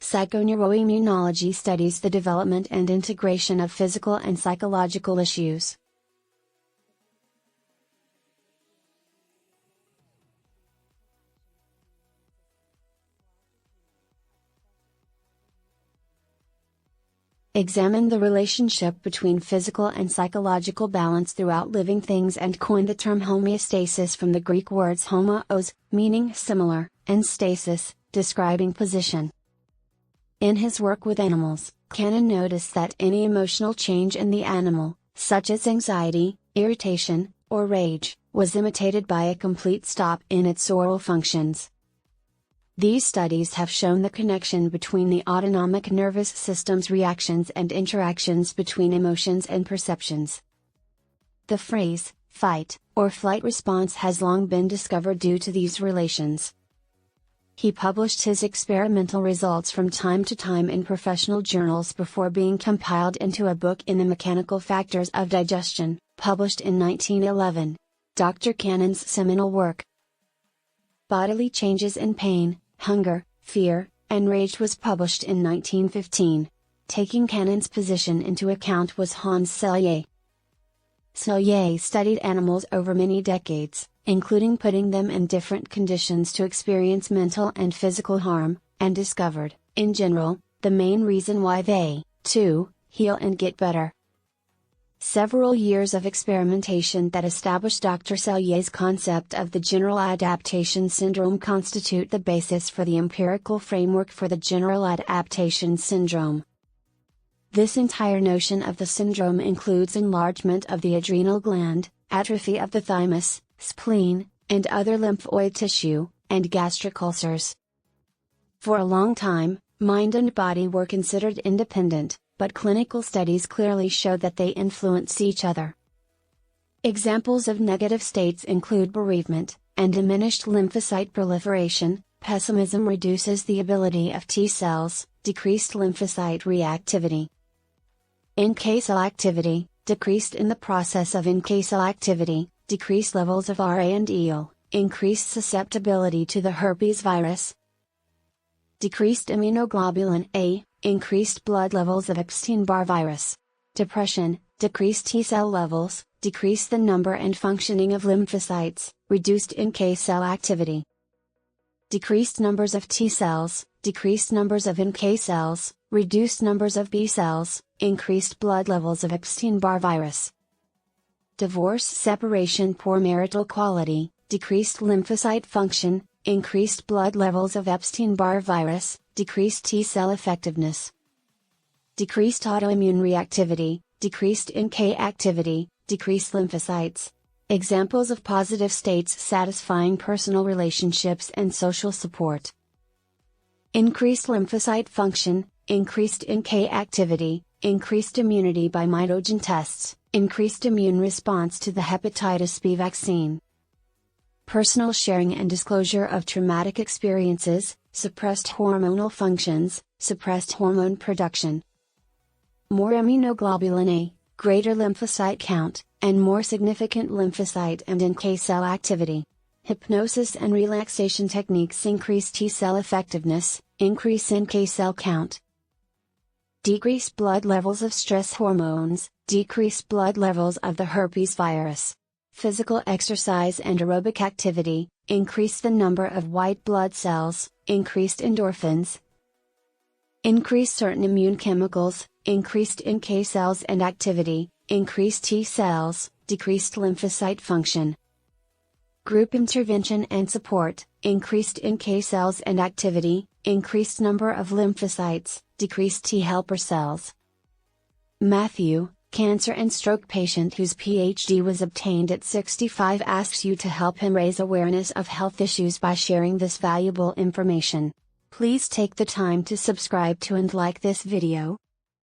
Psychoneuroimmunology studies the development and integration of physical and psychological issues. Examine the relationship between physical and psychological balance throughout living things and coined the term homeostasis from the Greek words homoios, meaning similar, and stasis, describing position. In his work with animals, Cannon noticed that any emotional change in the animal, such as anxiety, irritation, or rage, was imitated by a complete stop in its oral functions. These studies have shown the connection between the autonomic nervous system's reactions and interactions between emotions and perceptions. The phrase, fight, or flight response has long been discovered due to these relations. He published his experimental results from time to time in professional journals before being compiled into a book in The Mechanical Factors of Digestion, published in 1911. Dr. Cannon's seminal work, Bodily Changes in Pain, Hunger, Fear, and Rage, was published in 1915. Taking Cannon's position into account was Hans Selye. Selye studied animals over many decades, including putting them in different conditions to experience mental and physical harm, and discovered, in general, the main reason why they, too, heal and get better. Several years of experimentation that established Dr. Selye's concept of the general adaptation syndrome constitute the basis for the empirical framework for the general adaptation syndrome. This entire notion of the syndrome includes enlargement of the adrenal gland, atrophy of the thymus, spleen, and other lymphoid tissue, and gastric ulcers. For a long time, mind and body were considered independent, but clinical studies clearly show that they influence each other. Examples of negative states include bereavement, and diminished lymphocyte proliferation. Pessimism reduces the ability of T cells, decreased lymphocyte reactivity. NK cell activity, decreased in the process of NK cell activity, decreased levels of RA and EL, increased susceptibility to the herpes virus. Decreased immunoglobulin A, increased blood levels of Epstein-Barr virus. Depression, decreased T cell levels, decreased the number and functioning of lymphocytes, reduced NK cell activity. Decreased numbers of T cells, decreased numbers of NK cells, reduced numbers of B cells, increased blood levels of Epstein-Barr virus. Divorce, separation, poor marital quality, decreased lymphocyte function, increased blood levels of Epstein-Barr virus, decreased T cell effectiveness. Decreased autoimmune reactivity, decreased NK activity, decreased lymphocytes. Examples of positive states satisfying personal relationships and social support. Increased lymphocyte function, increased NK activity, increased immunity by mitogen tests, increased immune response to the hepatitis B vaccine. Personal sharing and disclosure of traumatic experiences, suppressed hormonal functions, suppressed hormone production. More immunoglobulin A, greater lymphocyte count, and more significant lymphocyte and NK cell activity. Hypnosis and relaxation techniques increase T cell effectiveness, increase NK cell count. Decrease blood levels of stress hormones, decrease blood levels of the herpes virus. Physical exercise and aerobic activity, increase the number of white blood cells, increased endorphins. Increase certain immune chemicals, increased NK cells and activity, increased T cells, decreased lymphocyte function. Group intervention and support, increased NK cells and activity, increased number of lymphocytes, decreased T helper cells. Matthew, cancer and stroke patient whose Ph.D. was obtained at 65, asks you to help him raise awareness of health issues by sharing this valuable information. Please take the time to subscribe to and like this video.